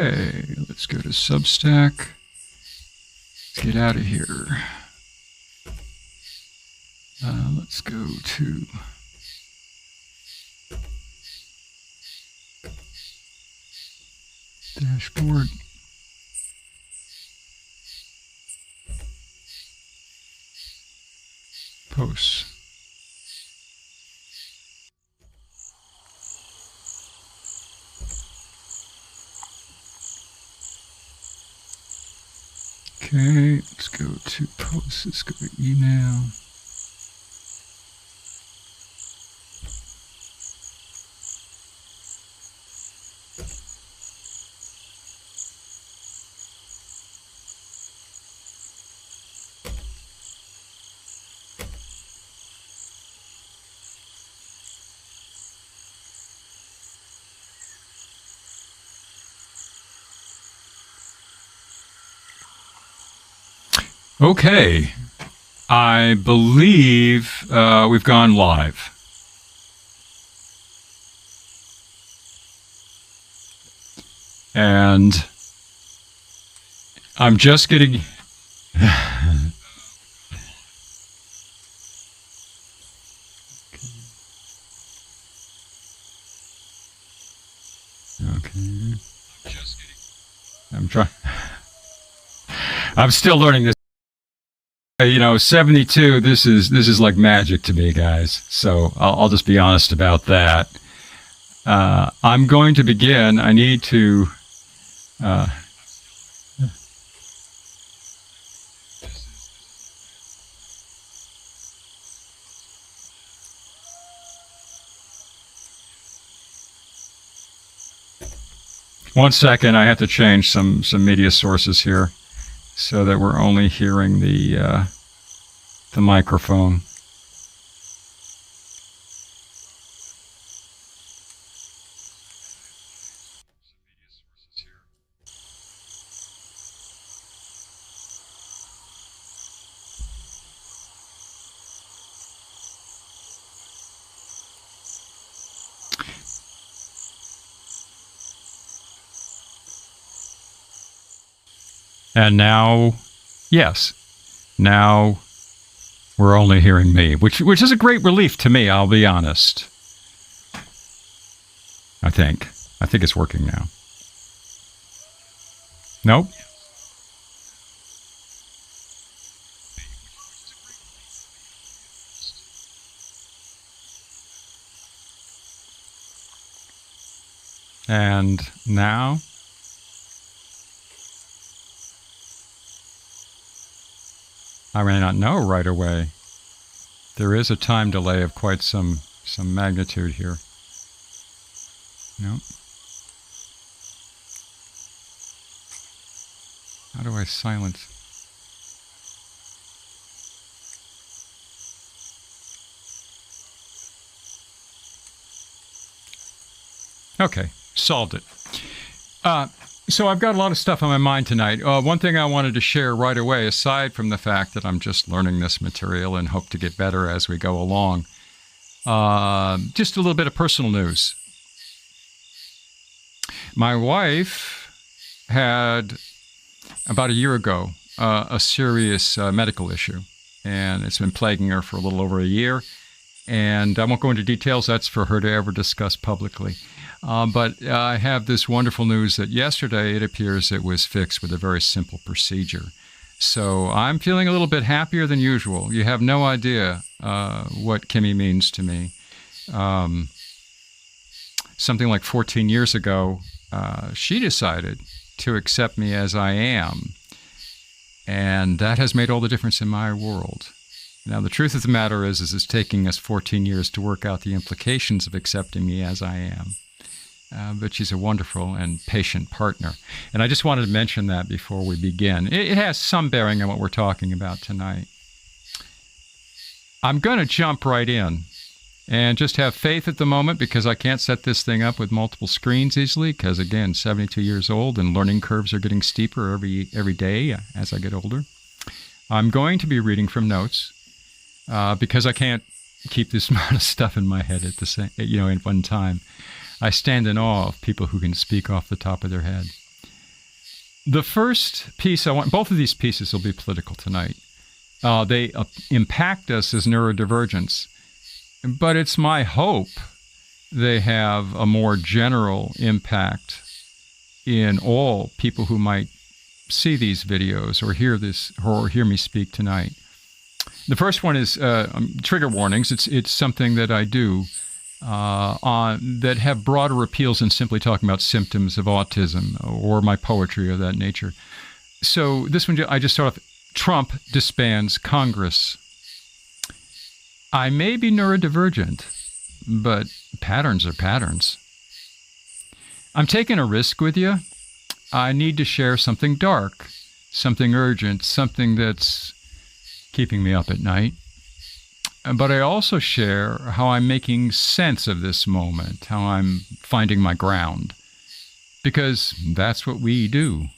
Okay, let's go to Substack. Get out of here. Let's go to dashboard. Posts. Okay, let's go to posts. Let's go to email. Okay, I believe we've gone live. And I'm just getting... Okay. I'm trying... I'm still learning this. 72, this is like magic to me, guys. So I'll just be honest about that. I'm going to begin. I need to... One second, I have to change some media sources here so that we're only hearing the microphone. And now, yes, now we're only hearing me, which is a great relief to me, I'll be honest. I think it's working now. Nope. And now... I may not know right away. There is a time delay of quite some magnitude here. Nope. How do I silence? Okay, solved it. So I've got a lot of stuff on my mind tonight. One thing I wanted to share right away, aside from the fact that I'm just learning this material and hope to get better as we go along, just a little bit of personal news. My wife had, about a year ago, a serious medical issue, and it's been plaguing her for a little over a year. And I won't go into details. That's for her to ever discuss publicly. But I have this wonderful news that yesterday it appears it was fixed with a very simple procedure. So I'm feeling a little bit happier than usual. You have no idea what Kimmy means to me. Something like 14 years ago, she decided to accept me as I am. And that has made all the difference in my world. Now, the truth of the matter is it's taking us 14 years to work out the implications of accepting me as I am. But she's a wonderful and patient partner. And I just wanted to mention that before we begin. It has some bearing on what we're talking about tonight. I'm going to jump right in and just have faith at the moment, because I can't set this thing up with multiple screens easily, because, again, 72 years old and learning curves are getting steeper every day as I get older. I'm going to be reading from notes. Because I can't keep this amount of stuff in my head at the same, at one time. I stand in awe of people who can speak off the top of their head. The first piece both of these pieces will be political tonight. They impact us as neurodivergents, but it's my hope they have a more general impact in all people who might see these videos or hear me speak tonight. The first one is trigger warnings. It's something that I do that have broader appeals than simply talking about symptoms of autism or my poetry of that nature. So this one, I just start off, Trump disbands Congress. I may be neurodivergent, but patterns are patterns. I'm taking a risk with you. I need to share something dark, something urgent, something that's keeping me up at night. But I also share how I'm making sense of this moment, how I'm finding my ground. Because that's what we do.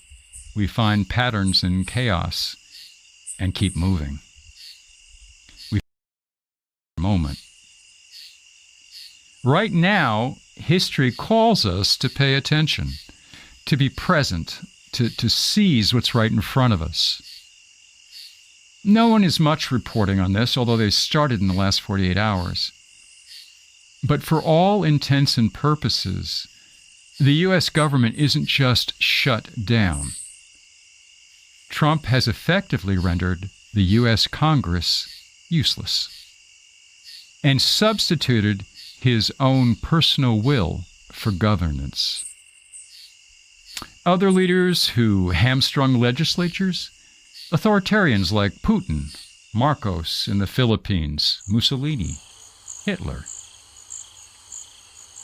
We find patterns in chaos and keep moving. We find a moment. Right now, history calls us to pay attention, to be present, to seize what's right in front of us. No one is much reporting on this, although they started in the last 48 hours. But for all intents and purposes, the U.S. government isn't just shut down. Trump has effectively rendered the U.S. Congress useless and substituted his own personal will for governance. Other leaders who hamstrung legislatures, authoritarians like Putin, Marcos in the Philippines, Mussolini, Hitler.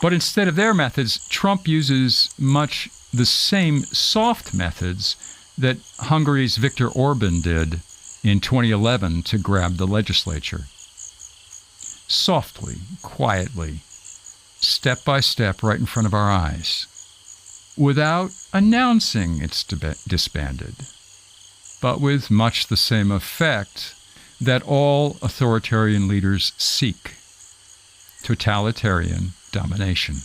But instead of their methods, Trump uses much the same soft methods that Hungary's Viktor Orban did in 2011 to grab the legislature. Softly, quietly, step by step, right in front of our eyes, without announcing it's disbanded, but with much the same effect that all authoritarian leaders seek: totalitarian domination.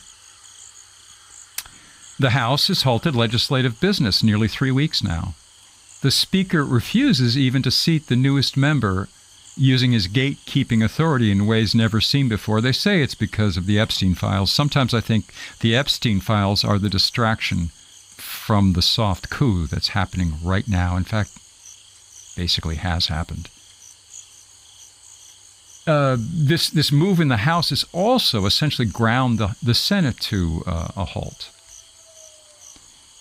The House has halted legislative business nearly 3 weeks now. The Speaker refuses even to seat the newest member, using his gatekeeping authority in ways never seen before. They say it's because of the Epstein files. Sometimes I think the Epstein files are the distraction from the soft coup that's happening right now. In fact, basically has happened. This move in the House has also essentially ground the Senate to a halt.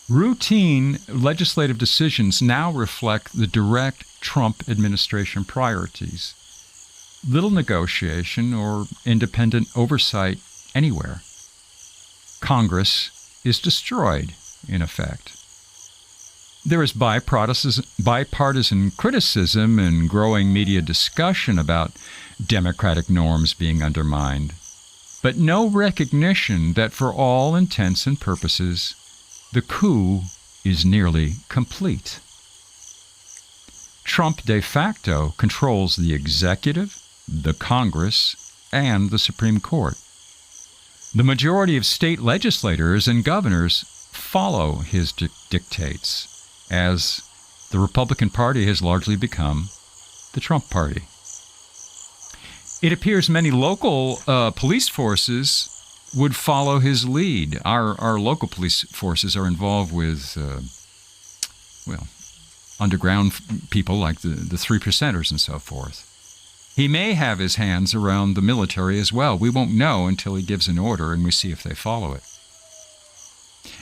Routine legislative decisions now reflect the direct Trump administration priorities. Little negotiation or independent oversight anywhere. Congress is destroyed, in effect. There is bipartisan criticism and growing media discussion about democratic norms being undermined, but no recognition that for all intents and purposes, the coup is nearly complete. Trump de facto controls the executive, the Congress, and the Supreme Court. The majority of state legislators and governors follow his dictates, as the Republican Party has largely become the Trump Party. It appears many local police forces would follow his lead. Our local police forces are involved with, underground people like the 3%ers and so forth. He may have his hands around the military as well. We won't know until he gives an order and we see if they follow it.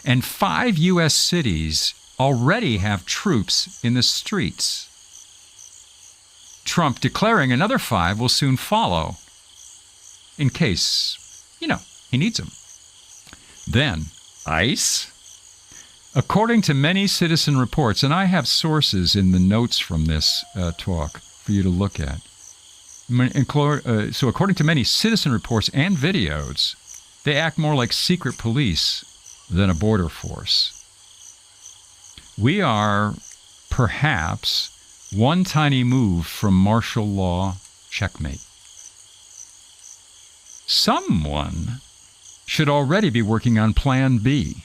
And 5 U.S. cities already have troops in the streets. Trump declaring another 5 will soon follow, in case, he needs them. Then, ICE? According to many citizen reports, and I have sources in the notes from this talk for you to look at. So according to many citizen reports and videos, they act more like secret police than a border force. We are, perhaps, one tiny move from martial law checkmate. Someone should already be working on Plan B.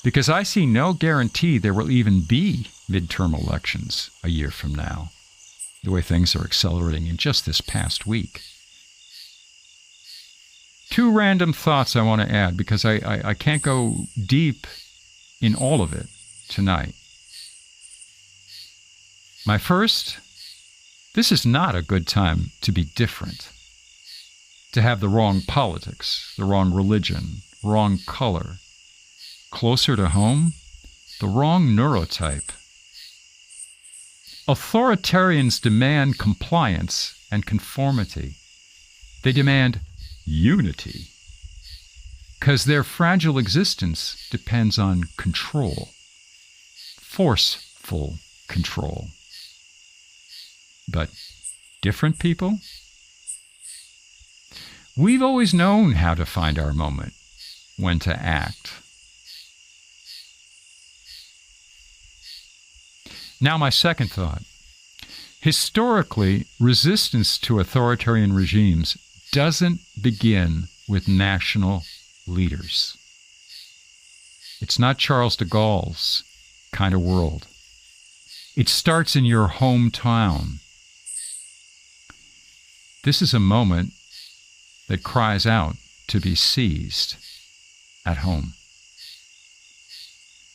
because I see no guarantee there will even be midterm elections a year from now, the way things are accelerating in just this past week. Two random thoughts I want to add, because I can't go deep in all of it tonight. My first, this is not a good time to be different, to have the wrong politics, the wrong religion, wrong color. Closer to home, the wrong neurotype. Authoritarians demand compliance and conformity. They demand unity, because their fragile existence depends on control, forceful control. But different people? We've always known how to find our moment, when to act. Now, my second thought. Historically, resistance to authoritarian regimes doesn't begin with national leaders. It's not Charles de Gaulle's kind of world. It starts in your hometown. This is a moment that cries out to be seized at home.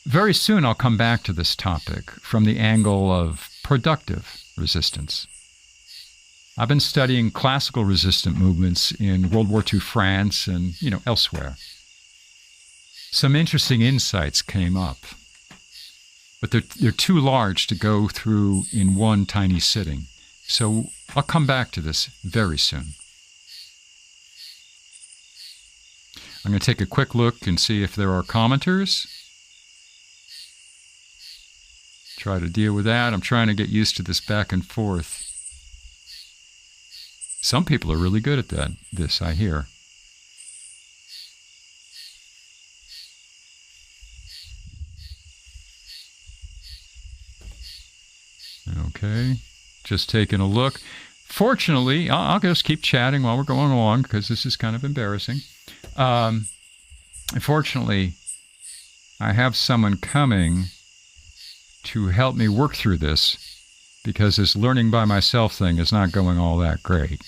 Very soon I'll come back to this topic from the angle of productive resistance. I've been studying classical resistant movements in World War II France and, elsewhere. Some interesting insights came up, but they're too large to go through in one tiny sitting. So I'll come back to this very soon. I'm going to take a quick look and see if there are commenters. Try to deal with that. I'm trying to get used to this back and forth. Some people are really good at this, I hear. Okay, just taking a look. Fortunately, I'll just keep chatting while we're going along, because this is kind of embarrassing. Fortunately, I have someone coming to help me work through this, because this learning by myself thing is not going all that great.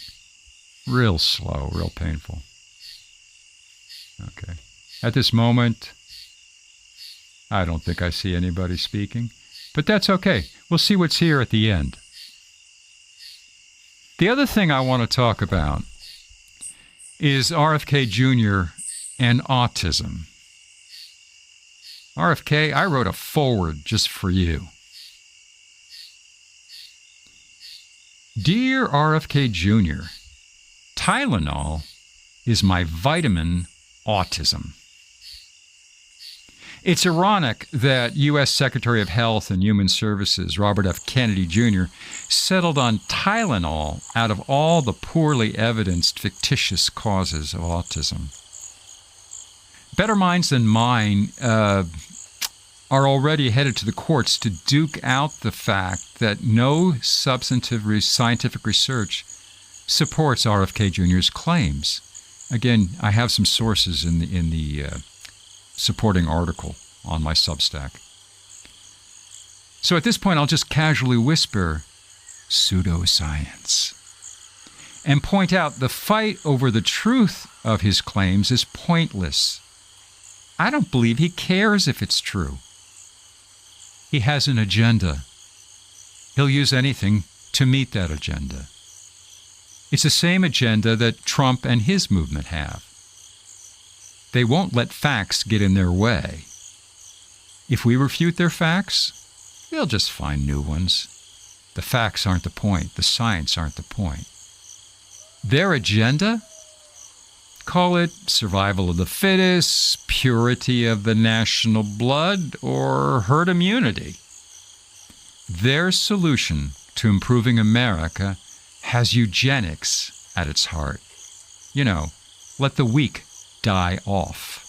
Real slow, real painful. Okay. At this moment, I don't think I see anybody speaking, but that's okay. We'll see what's here at the end. The other thing I want to talk about is RFKjr and autism. RFK, I wrote a foreword just for you. Dear RFKjr, Tylenol is my vitamin autism. It's ironic that U.S. Secretary of Health and Human Services Robert F. Kennedy Jr. settled on Tylenol out of all the poorly evidenced fictitious causes of autism. Better minds than mine are already headed to the courts to duke out the fact that no substantive scientific research supports RFK Jr.'s claims. Again, I have some sources in the supporting article on my Substack. So at this point, I'll just casually whisper pseudoscience and point out the fight over the truth of his claims is pointless. I don't believe he cares if it's true. He has an agenda. He'll use anything to meet that agenda. It's the same agenda that Trump and his movement have. They won't let facts get in their way. If we refute their facts, they'll just find new ones. The facts aren't the point. The science aren't the point. Their agenda? Call it survival of the fittest, purity of the national blood, or herd immunity. Their solution to improving America has eugenics at its heart. Let the weak die off.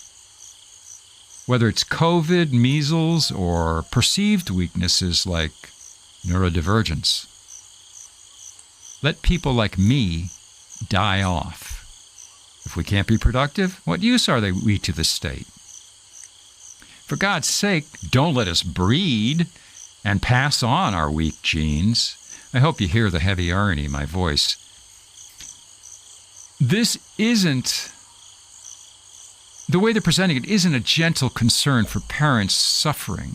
Whether it's COVID, measles, or perceived weaknesses like neurodivergence. Let people like me die off. If we can't be productive, what use are we to the state? For God's sake, don't let us breed and pass on our weak genes. I hope you hear the heavy irony in my voice. This isn't, the way they're presenting it isn't a gentle concern for parents suffering.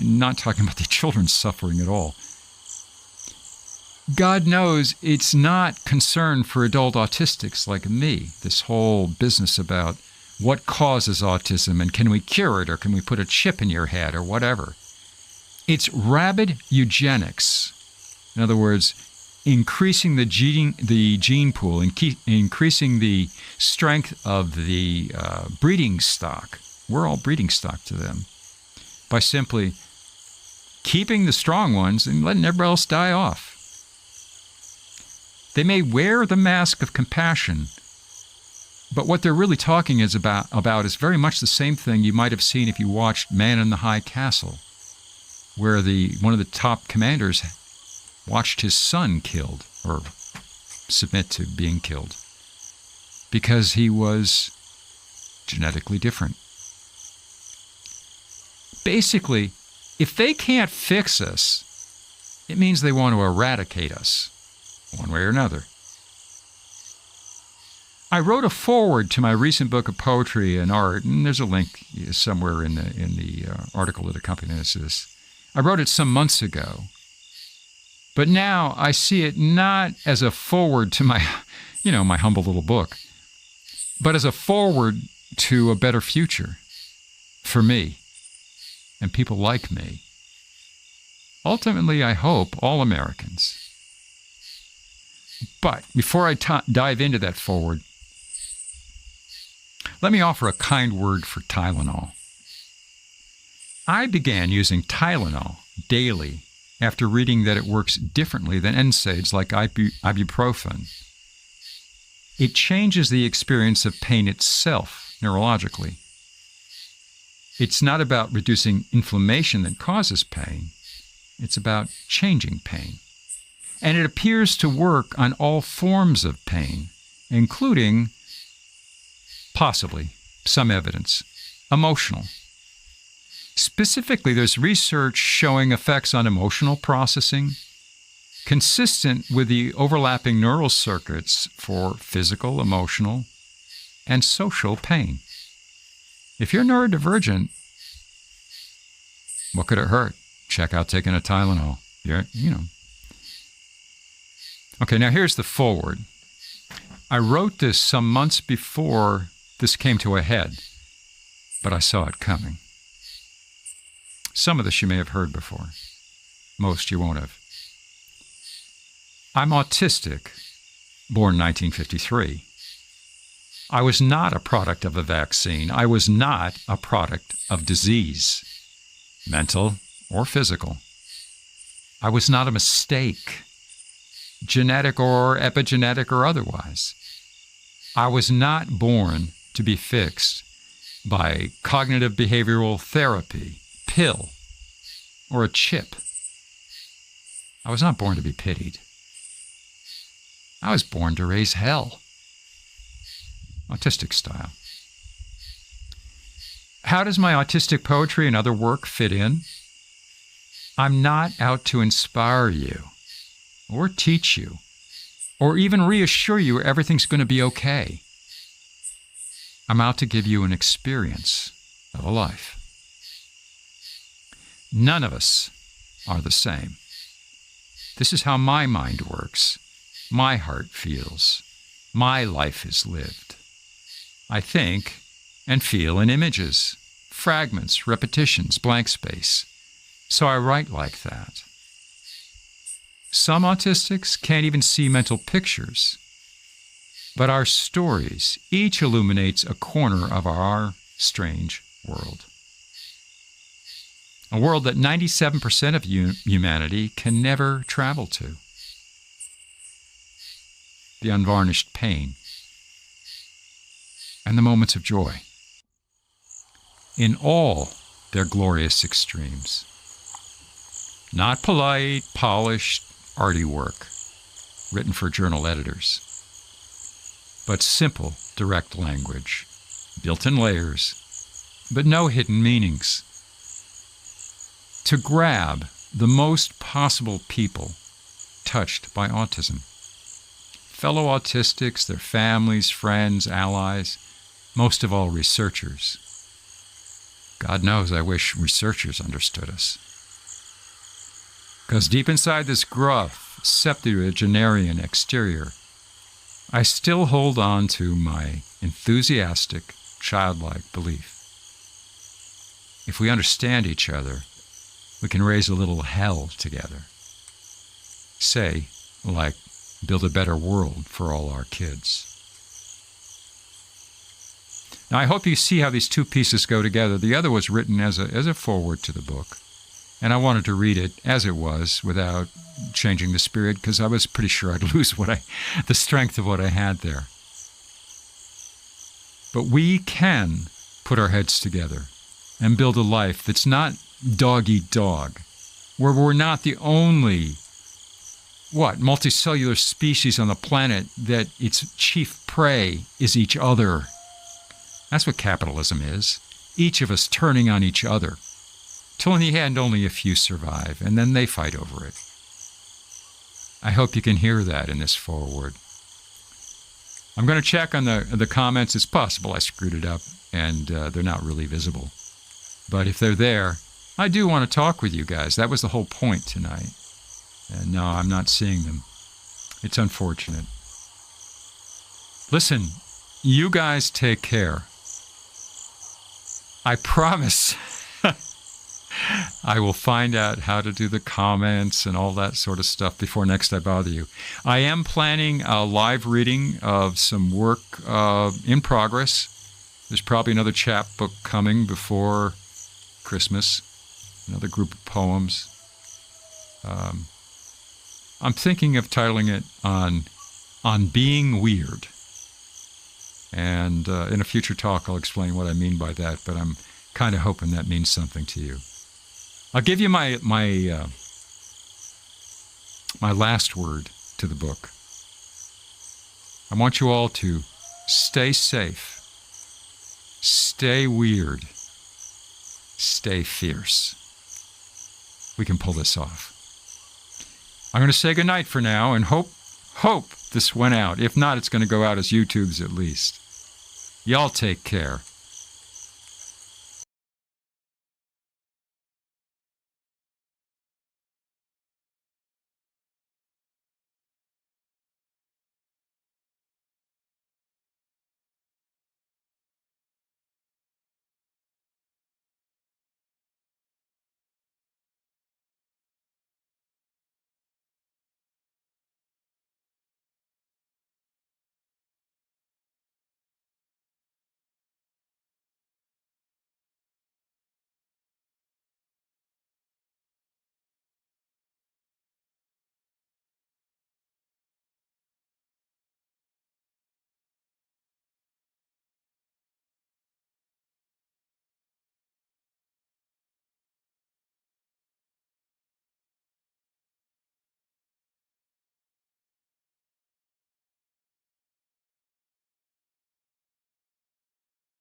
Not talking about the children suffering at all. God knows it's not concern for adult autistics like me, this whole business about what causes autism and can we cure it or can we put a chip in your head or whatever. It's rabid eugenics. In other words, increasing the gene pool, increasing the strength of the breeding stock. We're all breeding stock to them by simply keeping the strong ones and letting everybody else die off. They may wear the mask of compassion, but what they're really talking about is very much the same thing you might have seen if you watched Man in the High Castle, where one of the top commanders watched his son killed, or submit to being killed, because he was genetically different. Basically, if they can't fix us, it means they want to eradicate us, one way or another. I wrote a foreword to my recent book of poetry and art, and there's a link somewhere in the article that accompanies this. I wrote it some months ago, but now I see it not as a foreword to my humble little book, but as a foreword to a better future for me and people like me. Ultimately, I hope all Americans. But before I dive into that foreword, let me offer a kind word for Tylenol. I began using Tylenol daily after reading that it works differently than NSAIDs like ibuprofen. It changes the experience of pain itself neurologically. It's not about reducing inflammation that causes pain. It's about changing pain. And it appears to work on all forms of pain, including, possibly, some evidence, emotional. Specifically, there's research showing effects on emotional processing, consistent with the overlapping neural circuits for physical, emotional, and social pain. If you're neurodivergent, what could it hurt? Check out taking a Tylenol. Okay, now here's the foreword. I wrote this some months before this came to a head, but I saw it coming. Some of this you may have heard before. Most you won't have. I'm autistic, born in 1953. I was not a product of a vaccine. I was not a product of disease, mental or physical. I was not a mistake, genetic or epigenetic or otherwise. I was not born to be fixed by cognitive behavioral therapy, pill, or a chip. I was not born to be pitied. I was born to raise hell, autistic style. How does my autistic poetry and other work fit in? I'm not out to inspire you, or teach you, or even reassure you everything's going to be okay. I'm out to give you an experience of a life. None of us are the same. This is how my mind works, my heart feels, my life is lived. I think and feel in images, fragments, repetitions, blank space. So I write like that. Some autistics can't even see mental pictures, but our stories each illuminates a corner of our strange world. A world that 97% of humanity can never travel to. The unvarnished pain and the moments of joy in all their glorious extremes. Not polite, polished, arty work written for journal editors, but simple, direct language, built in layers, but no hidden meanings. To grab the most possible people touched by autism. Fellow autistics, their families, friends, allies, most of all researchers. God knows I wish researchers understood us. Because deep inside this gruff, septuagenarian exterior, I still hold on to my enthusiastic, childlike belief. If we understand each other, we can raise a little hell together. Say, like, build a better world for all our kids. Now, I hope you see how these two pieces go together. The other was written as a foreword to the book, and I wanted to read it as it was without changing the spirit, because I was pretty sure I'd lose the strength of what I had there. But we can put our heads together and build a life that's not dog-eat-dog, where we're not the only multicellular species on the planet that its chief prey is each other. That's what capitalism is. Each of us turning on each other. Till in the end, only a few survive, and then they fight over it. I hope you can hear that in this foreword. I'm going to check on the comments. It's possible I screwed it up, and they're not really visible. But if they're there, I do want to talk with you guys. That was the whole point tonight. And no, I'm not seeing them. It's unfortunate. Listen, you guys take care. I promise I will find out how to do the comments and all that sort of stuff before next I bother you. I am planning a live reading of some work in progress. There's probably another chapbook coming before Christmas, another group of poems. I'm thinking of titling it on being weird. And in a future talk, I'll explain what I mean by that, but I'm kind of hoping that means something to you. I'll give you my last word to the book. I want you all to stay safe, stay weird, stay fierce. We can pull this off. I'm going to say goodnight for now and hope this went out. If not, it's going to go out as YouTube's at least. Y'all take care.